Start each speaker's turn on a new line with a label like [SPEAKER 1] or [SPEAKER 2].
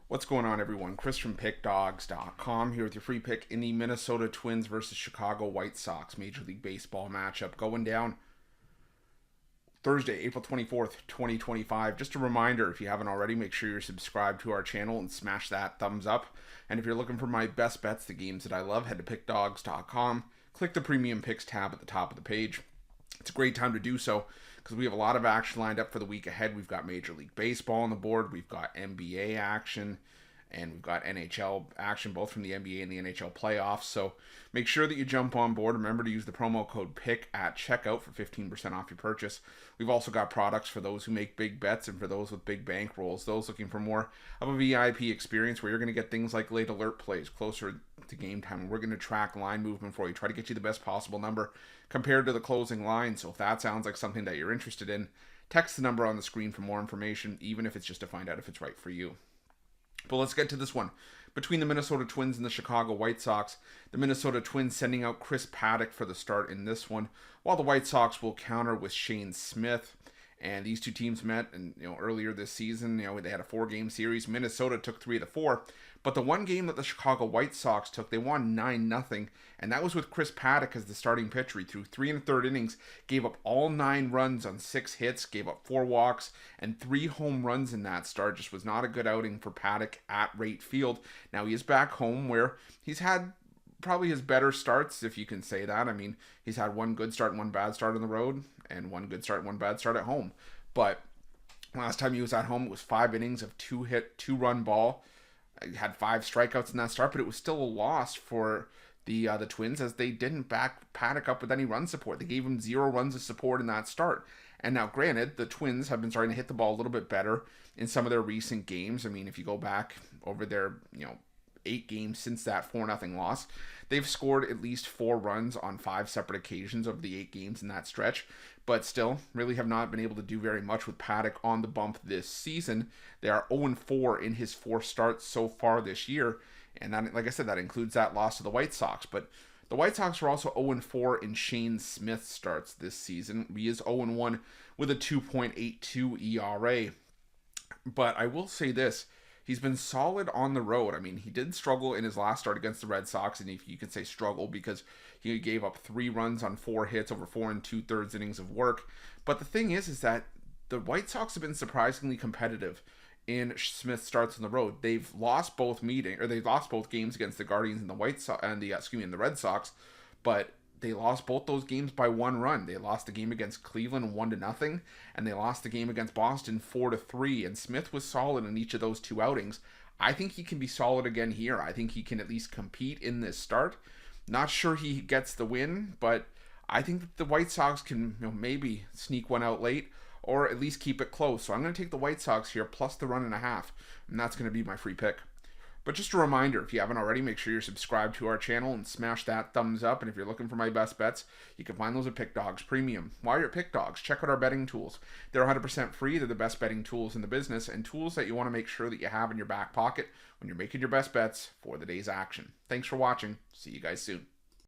[SPEAKER 1] What's going on, everyone? Chris from Pickdawgz.com here with your free pick in the Minnesota Twins versus Chicago White Sox Major League Baseball matchup going down Thursday, April 24th, 2025. Just a reminder, if you haven't already, make sure you're subscribed to our channel and smash that thumbs up. And if you're looking for my best bets, the games that I love, head to Pickdawgz.com. Click the Premium Picks tab at the top of the page. It's a great time to do so because we have a lot of action lined up for the week ahead. We've got Major League Baseball on the board. We've got NBA action. And we've got NHL action, both from the NBA and the NHL playoffs. So make sure that you jump on board. Remember to use the promo code PICK at checkout for 15% off your purchase. We've also got products for those who make big bets and for those with big bankrolls. Those looking for more of a VIP experience where you're going to get things like late alert plays closer to game time. We're going to track line movement for you, try to get you the best possible number compared to the closing line. So if that sounds like something that you're interested in, text the number on the screen for more information, even if it's just to find out if it's right for you. But let's get to this one. Between the Minnesota Twins and the Chicago White Sox, the Minnesota Twins sending out Chris Paddack for the start in this one, while the White Sox will counter with Shane Smith. And these two teams met, and earlier this season, they had a 4-game series. Minnesota took 3 of the 4, but the one game that the Chicago White Sox took, they won 9-0, and that was with Chris Paddack as the starting pitcher. He threw 3 1/3 innings, gave up all 9 runs on 6 hits, gave up 4 walks, and 3 home runs in that start. Just was not a good outing for Paddack at Rate Field. Now he is back home where he's had probably his better starts, if you can say that. I mean, he's had one good start and one bad start on the road, and one good start and one bad start at home. But last time he was at home, it was 5 innings of 2-hit, 2-run ball. He had 5 strikeouts in that start, but it was still a loss for the Twins as they didn't back Paddack up with any run support. They gave him 0 runs of support in that start. And now, granted, the Twins have been starting to hit the ball a little bit better in some of their recent games. I mean, if you go back over their, 8 games since that 4-0 loss, they've scored at least 4 runs on 5 separate occasions over the 8 games in that stretch, but still really have not been able to do very much with Paddack on the bump this season. They are 0-4 in his 4 starts so far this year, and that, like I said, that includes that loss to the White Sox. But the White Sox are also 0-4 in Shane Smith starts this season. He is 0-1 with a 2.82 ERA. But I will say this, he's been solid on the road. I mean, he did struggle in his last start against the Red Sox, and if you could say struggle because he gave up 3 runs on 4 hits over 4 2/3 innings of work. But the thing is that the White Sox have been surprisingly competitive in Smith starts on the road. They've lost both games against the Guardians and the the Red Sox, but they lost both those games by 1 run. They lost the game against Cleveland 1-0, and they lost the game against Boston 4-3. And Smith was solid in each of those 2 outings. I think he can be solid again here. I think he can at least compete in this start. Not sure he gets the win, but I think that the White Sox can maybe sneak one out late or at least keep it close. So I'm going to take the White Sox here plus the 1.5, and that's going to be my free pick. But just a reminder, if you haven't already, make sure you're subscribed to our channel and smash that thumbs up. And if you're looking for my best bets, you can find those at Pick Dawgz Premium. While you're at Pick Dawgz, check out our betting tools. They're 100% free. They're the best betting tools in the business and tools that you want to make sure that you have in your back pocket when you're making your best bets for the day's action. Thanks for watching. See you guys soon.